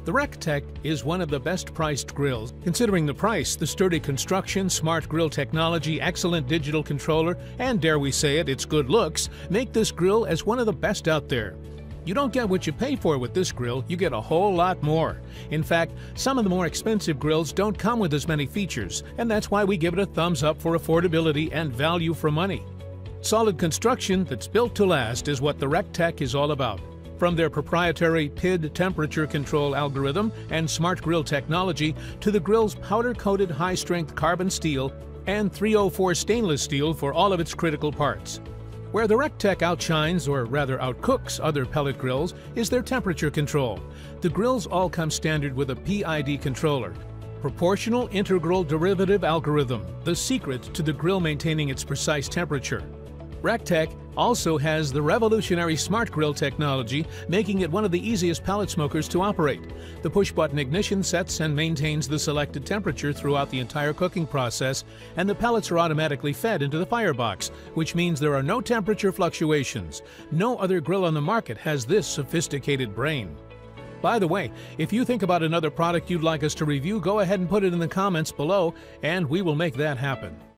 The TEC is one of the best priced grills. Considering the price, the sturdy construction, smart grill technology, excellent digital controller, and dare we say it, its good looks, make this grill as one of the best out there. You don't get what you pay for with this grill, you get a whole lot more. In fact, some of the more expensive grills don't come with as many features, and that's why we give it a thumbs up for affordability and value for money. Solid construction that's built to last is what the TEC is all about. From their proprietary PID temperature control algorithm and smart grill technology to the grill's powder-coated high-strength carbon steel and 304 stainless steel for all of its critical parts. Where the TEC outshines, or rather outcooks, other pellet grills is their temperature control. The grills all come standard with a PID controller, proportional integral derivative algorithm, the secret to the grill maintaining its precise temperature. TEC also has the revolutionary smart grill technology, making it one of the easiest pellet smokers to operate. The push-button ignition sets and maintains the selected temperature throughout the entire cooking process, and the pellets are automatically fed into the firebox, which means there are no temperature fluctuations. No other grill on the market has this sophisticated brain. By the way, if you think about another product you'd like us to review, go ahead and put it in the comments below, and we will make that happen.